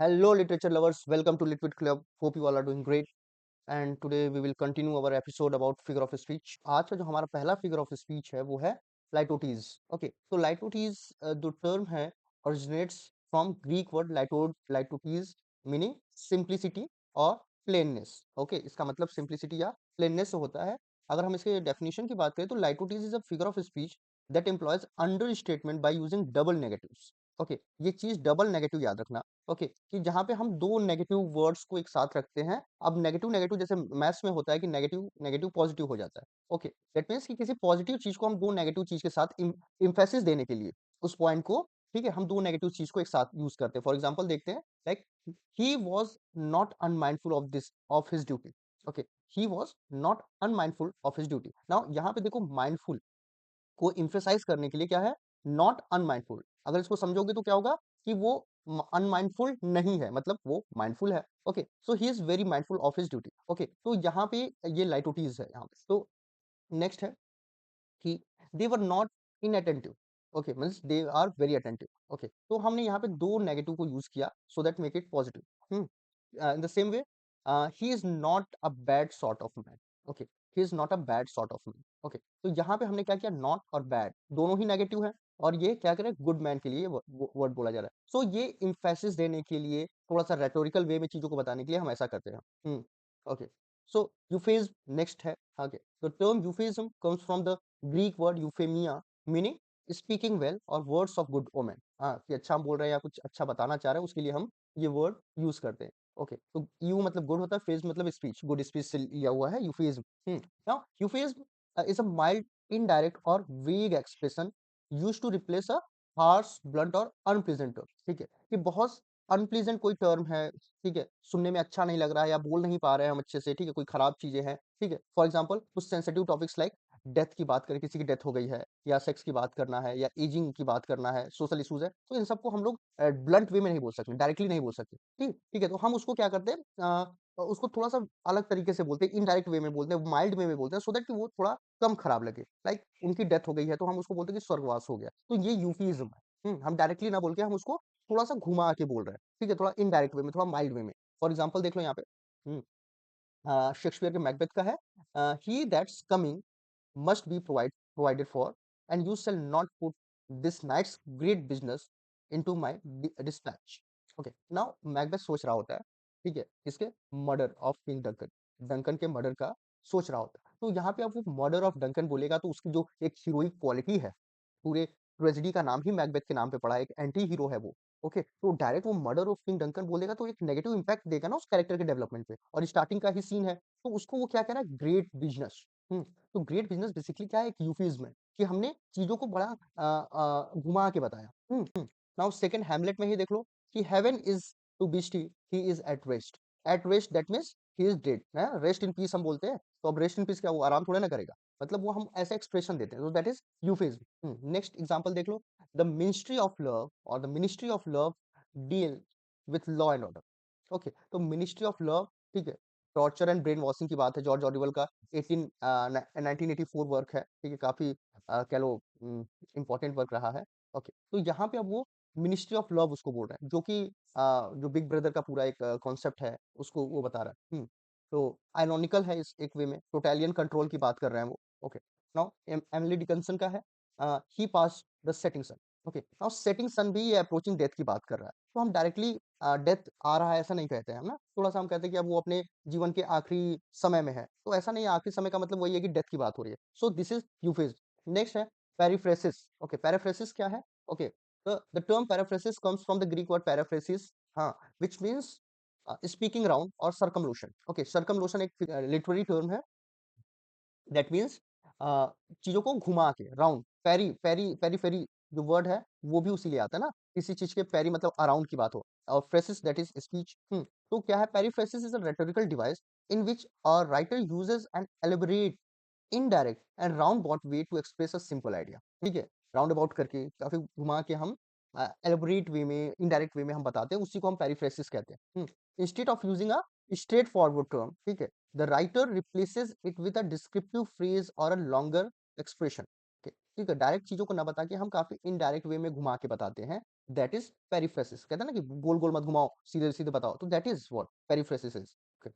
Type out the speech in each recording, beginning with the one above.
Hello, literature lovers. Welcome to Litwit Club. Hope you all are doing great. And today we will continue our episode about figure of speech. आज का जो हमारा पहला figure of speech है वो है litotes. Okay, तो litotes जो term है originates from Greek word litotes meaning simplicity और plainness. Okay, इसका मतलब simplicity या plainness होता है. अगर हम इसके definition की बात करें तो litotes is a figure of speech that employs understatement by using double negatives. Okay ये चीज डबल नेगेटिव याद रखना. ओके कि जहां पे हम दो नेगेटिव वर्ड्स को एक साथ रखते हैं. अब नेगेटिव नेगेटिव जैसे मैथ्स में होता है कि नेगेटिव नेगेटिव पॉजिटिव हो जाता है. ओके दैट मीन्स कि किसी पॉजिटिव चीज को हम दो नेगेटिव चीज के साथ इम्फेसिस देने के लिए उस पॉइंट को, ठीक है, हम दो नेगेटिव चीज को एक साथ यूज करते हैं. फॉर एग्जाम्पल देखते हैं like he was not unmindful of this of his duty. Okay he was not unmindful of his duty. Now यहाँ पे देखो माइंडफुल को इम्फेसाइज करने के लिए क्या है, नॉट अनमाइंडफुल. अगर इसको समझोगे तो क्या होगा कि वो अनमाइंडफुल नहीं है, मतलब वो माइंडफुल है. Okay so he is very mindful of his duty. Okay तो यहाँ पे ये लाइटोटीज है यहाँ पे. तो नेक्स्ट है कि they were not inattentive. Okay means they are very attentive. Okay तो हमने यहाँ पे दो नेगेटिव को यूज किया so that make it positive. In the same way he is not a bad sort of man. Okay he is not a bad sort of man. Okay तो यहाँ पे हमने क्या किया, नॉट और बैड दोनों ही नेगेटिव है और ये क्या करे, गुड मैन के लिए वर्ड बोला जा रहा है. सो ये इम्फेसिस देने के लिए, थोड़ा सा रेटोरिकल वे में चीजों को बताने के लिए हम ऐसा करते हैं. ओके सो यूफेज्म नेक्स्ट है. Okay the term euphemism comes from the Greek word euphemia meaning speaking well और words of good omen. हाँ कि अच्छा हम बोल रहे हैं या कुछ अच्छा बताना चाह रहे हैं उसके लिए हम ये वर्ड यूज करते हैं. ओके तो यू मतलब गुड होता है, फेज मतलब स्पीच, गुड स्पीच से लिया हुआ है euphemism. Now euphemism is a mild indirect or vague expression used to replace a harsh blunt or unpleasant term. ठीक है कि बहुत अनप्लेजेंट कोई टर्म है, ठीक है, सुनने में अच्छा नहीं लग रहा है या बोल नहीं पा रहे हैं हम अच्छे से, ठीक है, कोई खराब चीजें हैं, ठीक है. फॉर एग्जाम्पल कुछ सेंसिटिव टॉपिक्स लाइक डेथ की बात करें, किसी की डेथ हो गई है, या सेक्स की बात करना है, या एजिंग की बात करना है, सोशल इश्यूज है, तो इन सबको हम लोग ब्लंट वे में नहीं बोल सकते, डायरेक्टली नहीं बोल सकते. ठीक ठीक है तो हम उसको क्या करते हैं, उसको थोड़ा सा अलग तरीके से बोलते हैं, इनडायरेक्ट वे में बोलते हैं, माइल्ड वे में बोलते हैं, सो दैट कि वो थोड़ा कम खराब लगे. लाइक उनकी डेथ हो गई है तो हम उसको बोलते हैं कि स्वर्गवास हो गया. तो ये यूफीज्म है. हम डायरेक्टली ना बोल के हम उसको थोड़ा सा घुमा के बोल रहे हैं, ठीक है, थोड़ा इनडायरेक्ट वे में, थोड़ा माइल्ड वे में. फॉर एग्जाम्पल देख लो यहाँ पे. शेक्सपियर के मैकबेथ का है, he that's coming must be provided for, and you shall not put this night's great business into my dispatch. Okay, now Macbeth सोच रहा होता है, ठीक है, इसके murder of king Duncan, Duncan के मर्डर का सोच रहा होता है. तो यहाँ पे आप वो मर्डर ऑफ डंकन बोलेगा तो उसकी जो एक हीरोइक क्वालिटी है, पूरे ट्रेजेडी का नाम ही मैकबेथ के नाम पे पड़ा है, एक एंटी हीरो है वो. ओके तो डायरेक्ट वो मर्डर ऑफ किंग डंकन बोलेगा तो एक नेगेटिव इंपैक्ट देगा ना उस कैरेक्टर के डेवलपमेंट पे. और स्टार्टिंग का ही सीन है तो उसको वो क्या कह रहा है, ग्रेट बिजनेस. तो ग्रेट बिजनेस बेसिकली क्या है, एक यूफिज्म है कि हमने चीजों को बड़ा घुमा के बताया. नाउ सेकंड हैमलेट में ही देख लो कि heaven is to beastie, he is at rest. At rest that means he is dead. Rest in peace हम बोलते हैं, तो अब रेस्ट इन पीस क्या, वो आराम थोड़ा ना करेगा, मतलब वो हम ऐसा एक्सप्रेशन देते हैं, तो दैट इज यूफिज्म. नेक्स्ट एग्जांपल देख लो, द मिनिस्ट्री ऑफ लव और the ministry of love deal with law and order. Okay तो मिनिस्ट्री ऑफ लव, ठीक है, टॉर्चर एंड ब्रेन वॉशिंग की बात है, जॉर्ज ऑरिवल का 1984 वर्क है, ठीक है, काफी कह लो इंपॉर्टेंट वर्क रहा है. ओके तो यहाँ पे अब वो मिनिस्ट्री ऑफ लव उसको बोल रहे हैं, जो कि जो बिग ब्रदर का पूरा एक कॉन्सेप्ट है उसको वो बता रहा है. तो आयरॉनिकल है इस एक वे में, टोटलियन कंट्रोल की बात कर रहे हैं वो. ओके नाउ एमिली डिकन्सन का है, he passed the setting sun. Okay now setting sun भी ये अप्रोचिंग डेथ की बात कर रहा है. तो हम डायरेक्टली डेथ आ रहा है ऐसा नहीं कहते हैं हम ना, थोड़ा सा हम कहते हैं कि अब वो अपने जीवन के आखिरी समय में है, तो ऐसा नहीं है, आखिरी समय का मतलब वही है कि डेथ की बात हो रही है. So this is euphemism. Next है पेरिफ्रेसिस. ओके पेराफ्रेसिस क्या है, okay the term periphrasis comes from the Greek word periphrasis, हाँ, व्हिच मींस स्पीकिंग राउंड और सर्कमलोशन. ओके सर्कमलोशन एक लिटरेरी टर्म है, दैट मीन्स चीजों को घुमा के राउंड. पेरी पेरी पेरी फेरी जो वर्ड है वो भी उसी लिए आता है ना, किसी चीज के पेरी मतलब अराउंड की बात हो, और फ्रेसिस दैट इज स्पीच. तो क्या है, periphrasis is a rhetorical device in which a writer uses an elaborate indirect and round about way to express a simple idea. ठीक है राउंड अबाउट करके काफी घुमा के हम एलेबोरेट वे में, इनडायरेक्ट वे में हम बताते हैं, उसी को हम पेरिफ्रेसिस कहते हैं. Instead of using a straight forward term, ठीक है, the writer replaces it with a descriptive phrase और अ लॉन्गर एक्सप्रेशन. ठीक है, डायरेक्ट चीज़ों को ना बता के हम काफ़ी इनडायरेक्ट वे में घुमा के बताते हैं, दैट इज़ पेरिफ्रेसिस। कहते हैं ना कि गोल-गोल मत घुमाओ, सीधे-सीधे बताओ, तो that is what periphrasis is. Okay,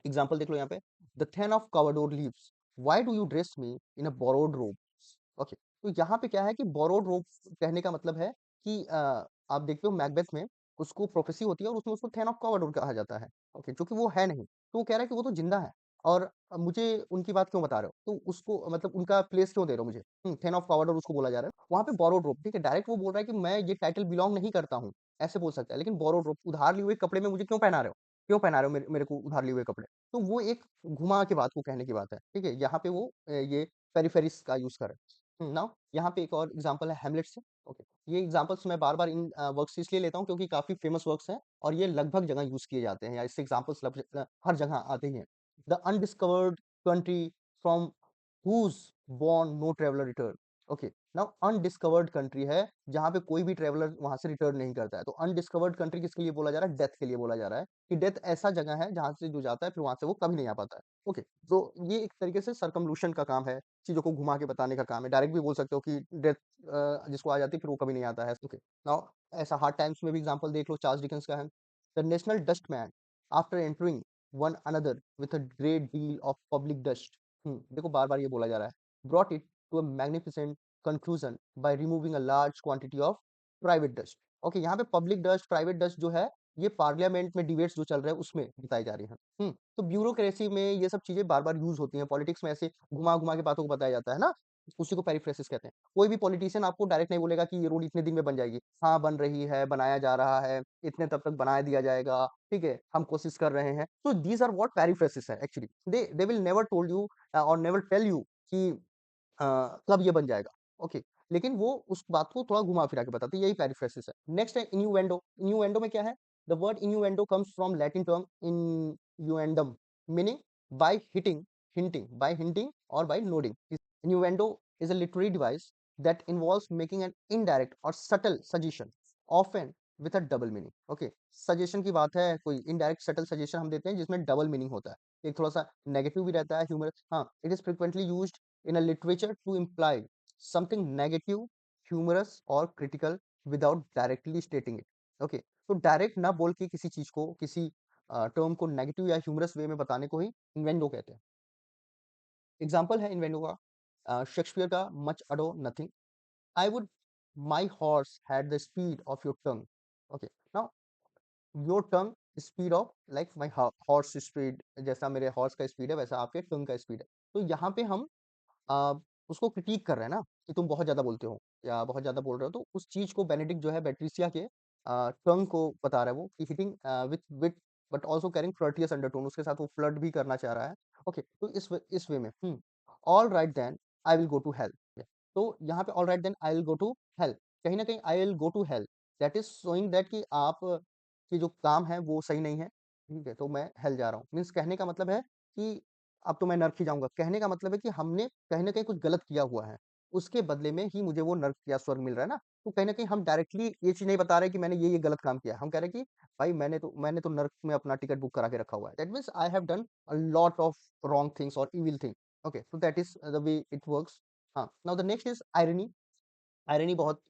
example देख लो यहाँ पे, the thane of Cawdor lives, why do you dress me in a borrowed robe? Okay, तो यहाँ पे क्या है कि बोरोड रोब कहने का मतलब है कि आप देखते हो मैकबेथ में उसको प्रोफेसी होती है और उसमें उसको थेन ऑफ कवरडोर कहा जाता है। ओके, जो कि वो है नहीं, तो वो कह रहा है कि वो तो जिंदा है और मुझे उनकी बात क्यों बता रहे हो? तो उसको मतलब उनका प्लेस क्यों दे रहे हो मुझे? थेन ऑफ कवरडोर उसको बोला जा रहा है। वहाँ पे बोरोड रोब, ठीक है, डायरेक्ट वो बोल रहा है कि मैं ये टाइटल बिलॉन्ग नहीं करता हूँ, ऐसे बोल सकता है। लेकिन बोरोड रोब, उधार लिए हुए कपड़े में मुझे क्यों पहना रहे हो? क्यों पहना रहे हो मेरे को उधार लिए हुए कपड़े? तो वो एक घुमा के बात को कहने की बात है, ठीक है? यहाँ पे वो ये पेरिफेरिस का यूज़ कर रहा है। नाउ यहाँ पे एक और एग्ज़ाम्पल है हैमलेट से। ओके, ये एग्ज़ाम्पल्स मैं बार-बार इन वर्क्स से इसलिए लेता हूँ क्योंकि काफ़ी फेमस वर्क्स हैं और ये लगभग जगह यूज़ किए जाते हैं या इससे एग्ज़ाम्पल्स हर जगह आते ही हैं। The undiscovered country from whose bourn no traveller return. Okay, now undiscovered country है जहाँ पे कोई भी ट्रैवलर वहाँ से रिटर्न नहीं करता है। तो अनडिस्कवर्ड कंट्री किसके लिए बोला जा रहा है? डेथ के लिए बोला जा रहा है कि डेथ ऐसा जगह है जहाँ से जो जाता है फिर वहाँ से वो कभी नहीं आ पाता है। ओके, तो ये एक तरीके से सर्कमलोशन का काम है, चीज़ों को घुमा के बताने का काम है। डायरेक्ट भी बोल सकते हो कि डेथ जिसको आ जाती है फिर वो कभी नहीं आता है। ओके, नाउ ऐसा हार्ड टाइम्स में भी एग्ज़ाम्पल देख लो, चार्ल्स डिकेंस का है। The national dustman after entering one another with a great deal of public dust. देखो बार-बार ये बोला जा रहा है। Brought it to a magnificent conclusion by removing a large quantity of private dust. Okay, यहाँ पे पब्लिक डस्ट, प्राइवेट डस्ट जो है, ये पार्लियामेंट में डिबेट्स जो चल रहे हैं उसमें बताई जा रही हैं। तो ब्यूरोक्रेसी में ये सब चीज़ें बार-बार यूज़ होती हैं, पॉलिटिक्स में ऐसे घुमा-घुमा के बातों को बताया जाता है ना, उसी को पेरिफ्रेसिस कहते हैं। कोई भी पॉलिटिशियन आपको डायरेक्ट नहीं बोलेगा कि ये रोड इतने दिन में बन जाएगी। हाँ, बन रही है, बनाया जा रहा है, इतने तब तक बना दिया जाएगा, ठीक है, हम कोशिश कर रहे हैं। तो दीज़ आर व्हाट पेरिफ्रेसिस है actually. They will never told you और नेवर टेल यू कि कब ये बन जाएगा। ओके, लेकिन वो उस बात को थोड़ा घुमा-फिरा के बताते हैं, यही पेरिफ्रेसिस है। नेक्स्ट है इन्यूएंडो। इन्यूएंडो में क्या है? The word innuendo comes from Latin term innuendum, meaning by hitting, hinting, by hinting और by nodding. Innuendo is a literary device that involves making an indirect or subtle suggestion, often with a double meaning. Okay, suggestion की बात है, कोई indirect subtle suggestion हम देते हैं जिसमें double meaning होता है, एक थोड़ा सा नेगेटिव भी रहता है, ह्यूमर। हाँ, it is frequently used in a literature to imply something negative, humorous or critical without directly stating it. Okay, तो डायरेक्ट ना बोल के किसी चीज को, किसी टर्म को नेगेटिव या ह्यूमरस वे में बताने को ही इन्वेंडो कहते हैं। एग्जाम्पल है इन्वेंडो का शेक्सपियर का much ado nothing, I would my horse had the speed of your tongue. Okay, now your tongue speed of like my horse speed, जैसा मेरे हॉर्स का स्पीड है वैसा आपके टंग का स्पीड है। तो यहाँ पे हम अ, उसको क्रिटिक कर रहे हैं ना कि तुम बहुत ज़्यादा बोलते हो या बहुत ज़्यादा बोल रहे हो, तो उस चीज़ को बेनेडिक्ट जो है बैट्रिसिया के टंग को बता रहा है वो कि hitting with wit but also carrying flirtatious undertone, उसके साथ वो फ्लर्ट भी करना चाह रहा है। ओके, तो इस वे में all right then I will go to hell. तो यहाँ पे all right then I will go to hell, कहीं ना कहीं I will go to hell, that is showing that कि आप की जो काम है वो सही नहीं है, ठीक है, तो मैं हेल जा रहा हूँ। मीन्स कहने का मतलब है कि अब तो मैं नर्क ही जाऊँगा। कहने का मतलब है कि हमने कहीं न कहीं कुछ गलत किया हुआ है, उसके बदले में ही मुझे वो नर्क या स्वर्ग मिल रहा है ना। तो कहीं न कहीं हम डायरेक्टली ये चीज़ नहीं बता रहे कि मैंने ये गलत काम किया है। हम कह रहे हैं कि भाई मैंने तो नर्क में अपना टिकट बुक करा के रखा हुआ है। That means I have done a lot of wrong things और evil thing. Okay, so that is the way it works. हाँ, now the next is irony. Irony बहुत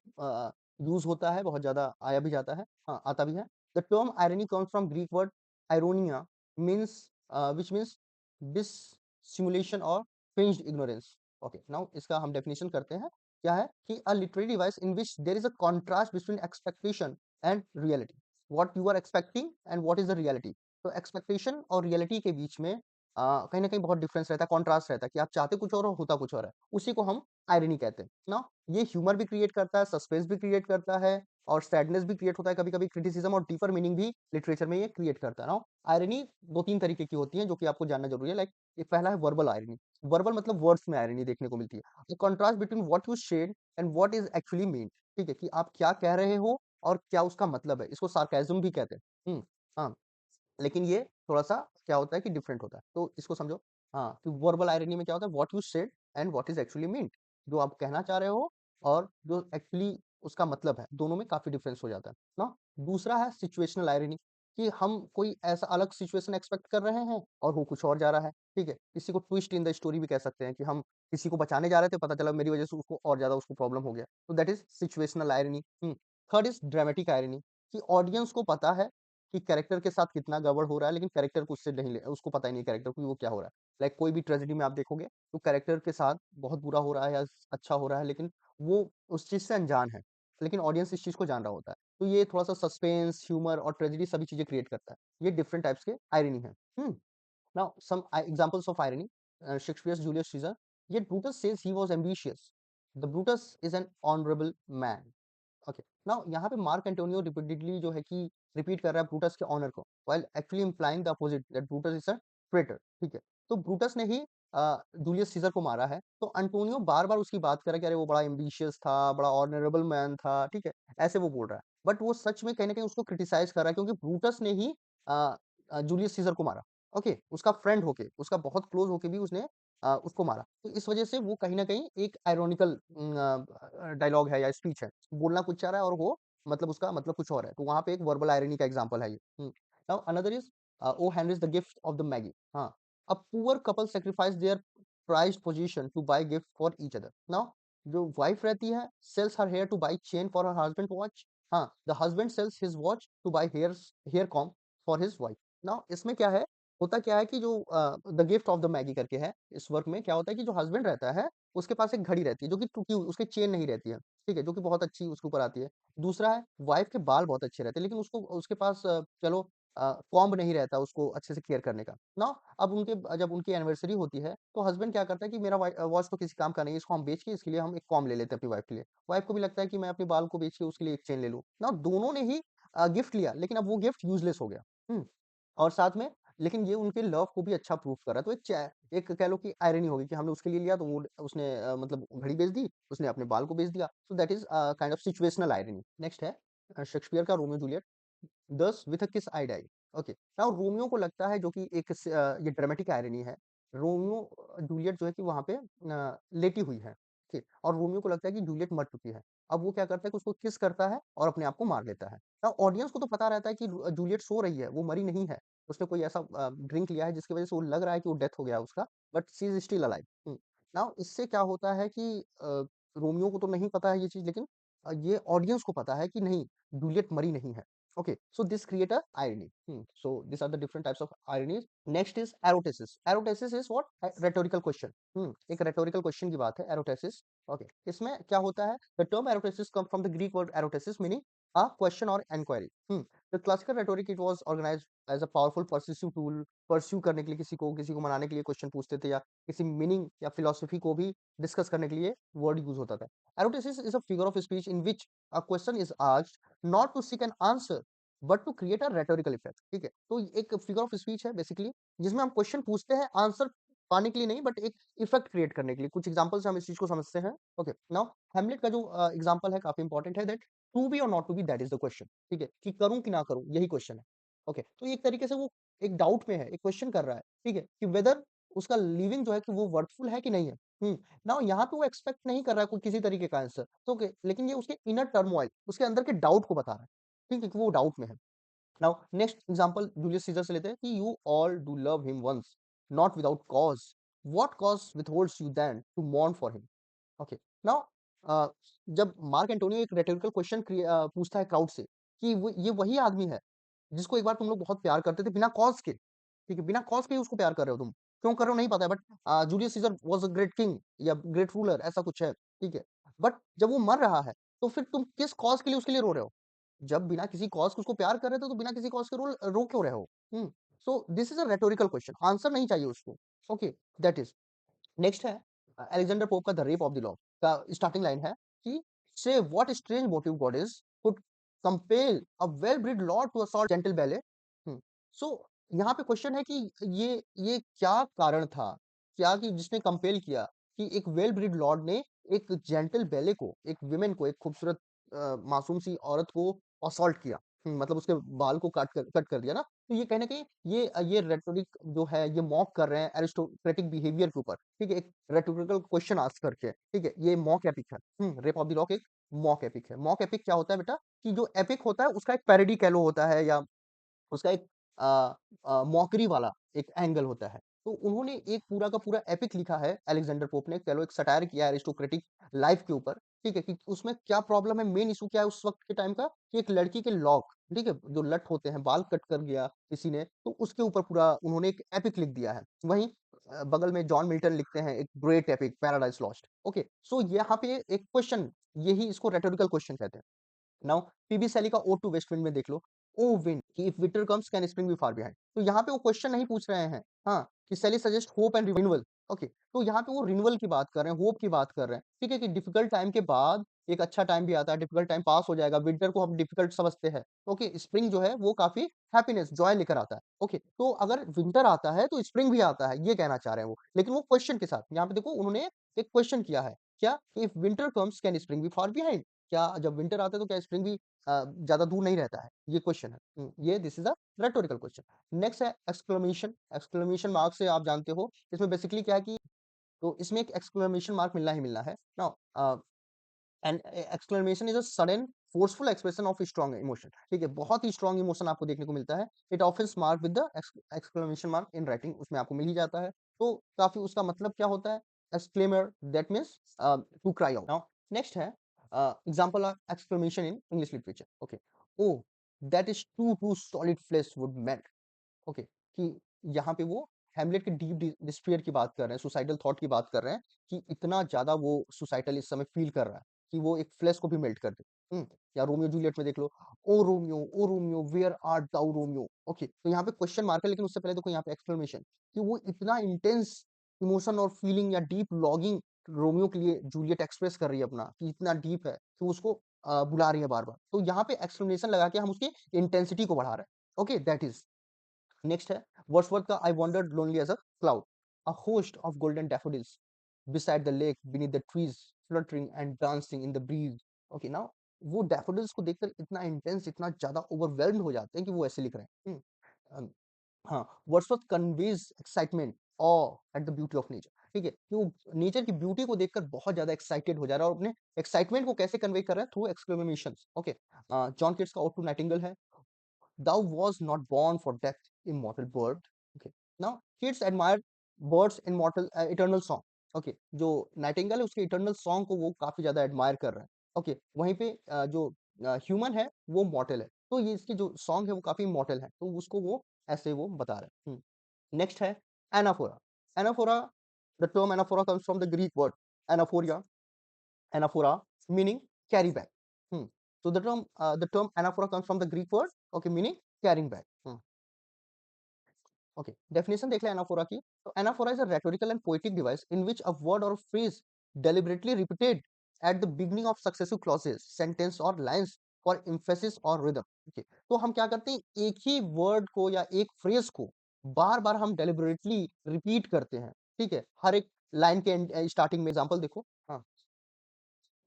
यूज़ होता है, बहुत ज़्यादा आया भी जाता है। हाँ, आता भी है। The term irony comes from Greek word eironeia, means which means dissimulation और फेंज्ड इग्नोरेंस। ओके, नाउ इसका हम डेफिनिशन करते हैं। क्या है कि a literary device in which there is a contrast between expectation and reality. What you are expecting and what is the reality. तो expectation और रियलिटी के बीच में कहीं न कहीं बहुत डिफरेंस रहता है, कॉन्ट्रास्ट रहता है कि आप चाहते कुछ और होता कुछ और है। उसी को हम आयरनी कहते हैं ना। ये ह्यूमर भी क्रिएट करता है, सस्पेंस भी क्रिएट करता है और सैडनेस भी क्रिएट होता है, कभी-कभी क्रिटिसिज्म और डीपर मीनिंग भी लिटरेचर में ये क्रिएट करता है ना। आयरनी 2-3 तरीके की होती है जो कि आपको जानना ज़रूरी है। लाइक एक पहला है वर्बल आयरनी। वर्बल मतलब वर्ड्स में आयरनी देखने को मिलती है। The contrast between what you said and what is actually meant. ठीक है, कि आप क्या कह रहे हो और क्या उसका मतलब है। इसको सार्केज़्म भी कहते हैं। हाँ। लेकिन ये थोड़ा-सा क्या होता है कि डिफरेंट होता है। तो इसको समझो। हाँ, कि वर्बल आयरनी में क्या होता है, what you said and what is actually meant. जो आप कहना चाह रहे हो और जो एक्चुअली उसका मतलब है, दोनों में काफ़ी डिफरेंस हो जाता है ना। दूसरा है सिचुएशनल आयरनी। कि हम कोई ऐसा अलग सिचुएशन एक्सपेक्ट कर रहे हैं और हो कुछ और जा रहा है, ठीक है? इसी को ट्विस्ट इन द स्टोरी भी कह सकते हैं कि हम किसी को बचाने जा रहे थे, पता चला मेरी वजह से उसको और ज़्यादा उसको प्रॉब्लम हो गया। तो that is situational irony. Third is dramatic irony कि ऑडियंस को पता है कि कैरेक्टर के साथ कितना गड़बड़ हो रहा है, लेकिन कैरेक्टर को उससे नहीं ले उसको पता ही नहीं है कैरेक्टर को कि वो क्या हो रहा है। लाइक कोई भी ट्रेजेडी में आप देखोगे, तो कैरेक्टर के साथ बहुत बुरा हो रहा है या अच्छा हो रहा है, लेकिन वो उस चीज़ से अनजान है, लेकिन ऑडियंस इस चीज़ को जान रहा होता है। तो ये थोड़ा-सा सस्पेंस, ह्यूमर और ट्रेजेडी सभी चीज़ें क्रिएट करता है। ये डिफरेंट टाइप्स के आयरनी हैं। Now, some examples of irony. Shakespeare's Julius Caesar. Yet Brutus says he was ambitious. The Brutus is an honorable man. Okay now यहाँ पे मार्क एंटोनियो रिपीटेडली जो है कि रिपीट कर रहा है ब्रूटस के ऑनर को while actually implying the opposite that Brutus is a traitor. ठीक है, तो ब्रूटस ने ही जूलियस सीजर को मारा है, तो अंटोनियो बार बार उसकी बात कर रहा है कि अरे वो बड़ा एम्बिशियस था, बड़ा ऑनरेबल मैन था, ठीक है, ऐसे वो बोल रहा है, बट वो सच में कहीं ना कहीं उसको क्रिटिसाइज कर रहा है क्योंकि ब्रूटस ने ही जूलियस सीजर को मारा। ओके, उसका फ्रेंड होके, उसका बहुत क्लोज होके भी उसने उसको मारा, तो इस वजह से वो कहीं ना कहीं एक आयरोनिकल डायलॉग है या स्पीच है, बोलना कुछ चाह रहा है और वो मतलब उसका मतलब कुछ और है, तो वहां पे एक वर्बल आयरनी का एग्जांपल है ये। Now another is O Henry is the gift of the Magi. हाँ, a poor couple sacrifice their prized possession to buy gift for each other. Now जो वाइफ रहती है sells her hair to buy chain for her husband watch. हाँ, the husband sells his watch to buy hair comb for his wife. Now इसमें क्या है, होता क्या है कि जो the gift of the Maggi करके है, इस वर्क में क्या होता है कि जो हस्बैंड रहता है उसके पास एक घड़ी रहती है जो कि टूटी हुई, उसके चेन नहीं रहती है, ठीक है, जो कि बहुत अच्छी उसके ऊपर आती है। दूसरा है वाइफ के बाल बहुत अच्छे रहते हैं, लेकिन उसको उसके पास चलो कॉम्ब नहीं रहता उसको अच्छे से केयर करने का ना। अब उनके जब उनकी एनिवर्सरी होती है तो हस्बैंड क्या करता है कि मेरा वॉच तो किसी काम का नहीं है, इसको हम बेच के इसके लिए हम एक कॉम्ब ले लेते हैं अपनी वाइफ के लिए। वाइफ को भी लगता है कि मैं अपने बाल को बेच के उसके लिए एक चेन ले लूँ ना। दोनों ने ही गिफ्ट लिया, लेकिन अब वो गिफ्ट यूजलेस हो गया। और साथ में लेकिन ये उनके लव को भी अच्छा प्रूफ कर रहा है, तो एक कह लो कि आयरनी होगी कि हमने उसके लिए लिया तो वो उसने मतलब घड़ी बेच दी, उसने अपने बाल को बेच दिया, so that is kind of situational irony. Next है शेक्सपियर का Romeo Juliet. Thus with a kiss I die. Okay, now Romeo को लगता है जो कि एक ये ड्रामेटिक आयरनी है, रोमियो जूलियट जो है कि वहां पे लेटी हुई है, ठीक, और रोमियो को लगता है कि जूलियट मर चुकी है। अब वो क्या करता है कि उसको किस करता है और अपने आप को मार लेता है। नाउ ऑडियंस को तो पता रहता है कि जूलियट सो रही है, वो मरी नहीं है, उसने कोई ऐसा ड्रिंक लिया है जिसकी वजह से वो लग रहा है कि वो डेथ हो गया उसका, but she is still alive. Now इससे क्या होता है कि रोमियो को तो नहीं पता है ये चीज, लेकिन ये ऑडियंस को पता है कि नहीं, जूलियट मरी नहीं है। Okay, so this create a irony. So these are the different types of ironies. Next is erotesis. Erotesis is what? A rhetorical question. एक rhetorical question की बात है erotesis. Okay, इसमें क्या होता है? The term erotesis comes from the Greek word erotesis, meaning a question or enquiry. The classical rhetoric it was organized as a powerful persuasive tool. Pursue करने के लिए किसी को मनाने के लिए क्वेश्चन पूछते थे, या किसी मीनिंग या फिलोसफी को भी डिस्कस करने के लिए वर्ड यूज होता था। Erotesis is a figure of speech in which a question is asked not to seek an answer but to create a rhetorical effect. ठीक है, तो एक फिगर ऑफ स्पीच है बेसिकली, जिसमें हम क्वेश्चन पूछते हैं आंसर पाने के लिए नहीं, बट एक इफेक्ट क्रिएट करने के लिए। कुछ एग्जांपल से हम इस चीज को समझते हैं। ओके, नाउ हैमलेट का जो एग्जांपल है काफी इंपॉर्टेंट है, दैट टू बी और not to be that is the question. ठीक है, कि करूं कि ना करूं, यही क्वेश्चन है। ओके, तो एक तरीके से वो एक डाउट में है, एक क्वेश्चन कर रहा है, ठीक है, कि वेदर उसका लिविंग जो है कि वो वर्थफुल है कि नहीं है। नाउ यहाँ पे वो एक्सपेक्ट नहीं कर रहा है कोई किसी तरीके का आंसर, तो okay, लेकिन ये उसके इनर टर्मोइल, उसके अंदर के डाउट को बता रहा है, ठीक है, कि वो डाउट में है। Now next example Julius Caesar से लेते हैं कि you all do love him once not without cause, what cause withholds you then to mourn for him. Okay, now जब मार्क एंटोनियो एक रेटोरिकल क्वेश्चन पूछता है क्राउड से कि ये वही आदमी है जिसको एक बार तुम लोग बहुत प्यार करते थे बिना कॉज के, ठीक है, बिना कॉज के ही उसको प्यार कर रहे हो तुम, क्यों कर रहे हो नहीं पता है, but Julius Caesar was a great king या ग्रेट रूलर, ऐसा कुछ है, ठीक है, बट जब वो मर रहा है तो फिर तुम किस कॉज के लिए उसके लिए रो रहे हो? जब बिना किसी कॉज के उसको प्यार कर रहे थे तो बिना किसी कॉज के रो क्यों रहे हो? So this is a rhetorical question, answer नहीं चाहिए उसको। ओके, दैट इज नेक्स्ट है अलेक्जेंडर पोप का the rape of the lock का स्टार्टिंग लाइन है कि say what strange motive goddess could compel a well bred lord to assault gentle belle. So यहाँ पे क्वेश्चन है कि ये क्या कारण था, क्या कि जिसने कंपेल किया कि एक वेल ब्रीड लॉर्ड ने एक जेंटल बैले को, एक विमेन को, एक खूबसूरत मासूम सी औरत को असॉल्ट किया। मतलब उसके बाल को कट कर दिया ना। तो ये कहीं न कहीं ये रेटोरिक जो है ये मॉक कर रहे हैं एरिस्टोक्रेटिक बिहेवियर के ऊपर, ठीक है? एक रेटोरिकल क्वेश्चन आस्क करके, ठीक है? ये मॉक एपिक है। रेप ऑफ द लॉक एक मॉक एपिक है। मॉक एपिक क्या होता है बेटा? कि जो एपिक होता है उसका एक पैरोडी कह लो होता है, या उसका एक मॉकरी वाला एक एंगल होता है। तो उन्होंने एक पूरा का पूरा एपिक लिखा है अलेक्जेंडर पोप ने, कह लो एक सटायर किया है एरिस्टोक्रेटिक लाइफ के ऊपर, ठीक है? कि उसमें क्या प्रॉब्लम है, मेन इश्यू क्या है उस वक़्त के टाइम का, कि एक लड़की के लॉक, ठीक है? जो लट होते हैं, बाल कट कर गया किसी ने, तो उसके ऊपर पूरा उन्होंने एक एपिक लिख दिया है। वहीं बगल में जॉन मिल्टन लिखते हैं एक great epic Paradise Lost. Okay, so यहाँ पे एक क्वेश्चन, यही इसको रेटोरिकल क्वेश्चन कहते हैं। नाउ पीबी शैली का ओड टू वेस्ट विंड में देख लो, ओ विंड कि if winter comes can spring be far behind. तो यहाँ पे वो क्वेश्चन नहीं पूछ रहे हैं, हाँ, कि शैली suggest hope and renewal. Okay, तो यहाँ पे वो रिन्यूअल की बात कर रहे हैं, होप की बात कर रहे हैं, ठीक है? कि डिफिकल्ट टाइम के बाद एक अच्छा टाइम भी आता है, डिफिकल्ट टाइम पास हो जाएगा, विंटर को हम डिफिकल्ट समझते हैं। ओके, स्प्रिंग जो है वो काफी हैप्पीनेस जॉय लेकर आता है। ओके, तो अगर विंटर आता है तो स्प्रिंग भी आता है, ये कहना चाह रहे हैं वो, लेकिन वो क्वेश्चन के साथ। यहाँ पे देखो उन्होंने एक क्वेश्चन किया है, क्या, if winter comes can spring be far behind. क्या जब विंटर आता है तो क्या स्प्रिंग भी ज़्यादा दूर नहीं रहता है? ये क्वेश्चन है। ये this is a rhetorical question. Next है एक्सक्लेमेशन। एक्सक्लेमेशन मार्क से आप जानते हो, इसमें बेसिकली क्या है कि, तो इसमें एक एक्सक्लेमेशन मार्क मिलना ही मिलना है। Now and exclamation is a sudden forceful expression of strong emotion, ठीक है? बहुत ही स्ट्रॉन्ग इमोशन आपको देखने को मिलता है। It often mark with the exclamation mark in writing, उसमें आपको मिल ही जाता है। तो काफ़ी उसका मतलब क्या होता है? Exclaimer, that means to cry out. Now next है example of exclamation in English literature. Okay, oh that is too solid flesh would melt. Okay, कि यहाँ पे वो हैमलेट के डीप डिस्पेयर की बात कर रहे हैं, सुसाइडल थॉट की बात कर रहे हैं, कि इतना ज़्यादा वो सुसाइडल इस समय फ़ील कर रहा है, कि वो एक फ्लेश को भी मेल्ट कर दे। या रोमियो जूलियट में देख लो, O Romeo where art thou Romeo. Okay, तो यहाँ पे क्वेश्चन मार्क है, लेकिन उससे पहले देखो यहाँ पे एक्सक्लेमेशन, कि वो इतना इंटेंस इमोशन और फीलिंग या डीप लॉगिंग रोमियो के लिए जूलियट एक्सप्रेस कर रही है अपना, कि इतना डीप है कि उसको बुला रही है बार-बार। तो यहाँ पे एक्सक्लेमेशन लगा के हम उसकी इंटेंसिटी को बढ़ा रहे हैं। Okay, that is. नेक्स्ट है वर्ड्सवर्थ का I wandered lonely as a cloud, a host of golden daffodils beside the lake beneath the trees fluttering and dancing in the breeze. Okay, now वो daffodils को देखकर इतना intense, इतना ज्यादा overwhelmed हो जाते हैं कि वो ऐसे लिख रहे हैं। हाँ, Wordsworth conveys excitement awe at the beauty of nature, ठीक है? कि वो नेचर की ब्यूटी को देखकर बहुत ज्यादा एक्साइटेड हो जा रहा है, और अपने एक्साइटमेंट को कैसे कन्वे कर रहा है? थ्रू एक्सक्लेमेशंस। ओके, जॉन किट्स का ओड टू नाइटिंगेल है, thou was not born for death, immortal bird. Okay. Now kids admire birds immortal eternal song. Okay. जो नाइटिंगेल है उसके इटर्नल सॉन्ग को वो काफी ज्यादा एडमायर कर रहे हैं। ओके, वहीं पे जो ह्यूमन है वो मॉर्टल है, तो ये इसकी जो सॉन्ग है वो काफी मॉर्टल है, तो उसको वो ऐसे वो बता रहे हैं। नेक्स्ट है anaphora. Anaphora, the term anaphora comes from the Greek word anaphoria, anaphora meaning carry back. So the term anaphora comes from the Greek word, okay, meaning carrying back. Okay, definition देख लें anaphora की। तो anaphora is a rhetorical and poetic device in which a word or phrase deliberately repeated at the beginning of successive clauses, sentence or lines for emphasis or rhythm. Okay, तो हम क्या करते हैं, एक ही वर्ड को या एक फ्रेज को बार बार हम डेलिबरेटली रिपीट करते हैं, ठीक है? हर एक लाइन के स्टार्टिंग में एग्जांपल देखो, हाँ,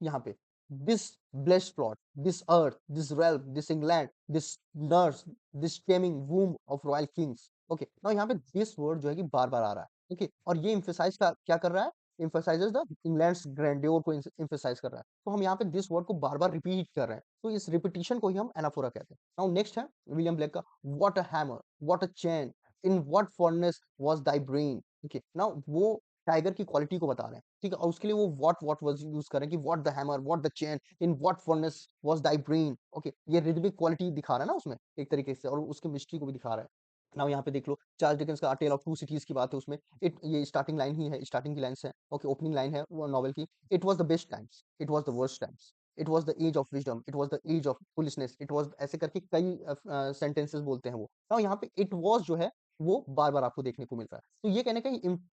यहाँ पे this blessed plot, this earth, this realm, this England, this nurse, this taming वूम of royal Kings. Okay, now यहाँ पे दिस वर्ड जो है कि बार बार आ रहा है, ओके, और ये इम्फेसाइज का क्या कर रहा है? emphasizes द इंग्लैंड्स ग्रैंडियोर को emphasize कर रहा है। तो हम यहाँ पे दिस वर्ड को बार बार रिपीट कर रहे हैं, तो इस रिपीटिशन को ही हम एनाफोरा कहते हैं। नाउ नेक्स्ट है विलियम ब्लेक का what a hammer, what a chain, in what furnace was thy brain. Okay, now वो टाइगर की क्वालिटी को बता रहे हैं, ठीक है? और उसके लिए वो व्हाट वर्ड यूज करें, कि what the hammer, what the chain, in what furnace was thy brain. Okay, ये रिदमिक क्वालिटी दिखा रहा है ना उसमें एक तरीके से, और उसकी मिस्ट्री को भी दिखा रहा है। नाउ यहाँ पे देख लो चार्ल्स डिकेंस का टेल ऑफ टू सिटीज की बात है उसमें। इट ये स्टार्टिंग लाइन ही है, स्टार्टिंग की लाइन्स है, ओके, ओपनिंग लाइन है वो नॉवेल की। It was the best times, it was the worst times, it was the age of wisdom, it was the age of foolishness, it was, ऐसे करके कई sentences बोलते हैं वो। नाउ यहाँ पे इट वाज जो है वो बार बार आपको देखने को मिल रहा है, तो ये कहने का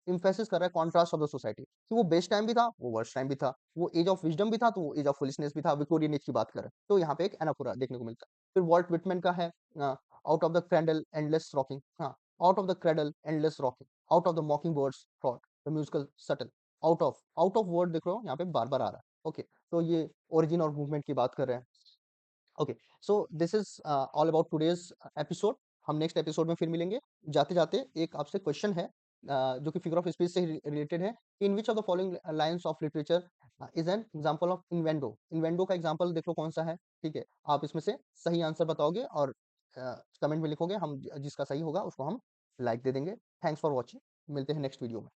इम्फेसिस कर रहा है कॉन्ट्रास्ट ऑफ द सोसाइटी, कि वो बेस्ट टाइम भी था, वो वर्स्ट टाइम भी था, वो एज ऑफ विजडम भी था, तो वो एज ऑफ फुलिशनेस भी था, विक्टोरियन एज की बात करें तो यहाँ पे एक एनाफोरा देखने को मिलता है। फिर वॉल्ट विटमैन का है out of the cradle endless rocking, हाँ, out of the cradle endless rocking, out of the mocking bird's थॉट the musical shuttle. Out of word देख रहे हो यहाँ पे बार बार आ रहा है। ओके, तो ये ओरिजिन और मूवमेंट की बात कर रहे हैं। Okay, so this is all about today's episode. हम नेक्स्ट एपिसोड में फिर मिलेंगे। जाते जाते एक आपसे क्वेश्चन है जो कि फिगर ऑफ स्पीच से रिलेटेड है। In which of the following lines of literature is an example of innuendo. Innuendo का एग्जांपल देख लो कौन सा है, ठीक है? आप इसमें से सही आंसर बताओगे और कमेंट में लिखोगे, हम जिसका सही होगा उसको हम लाइक दे देंगे। थैंक्स फॉर वॉचिंग, मिलते हैं नेक्स्ट वीडियो में।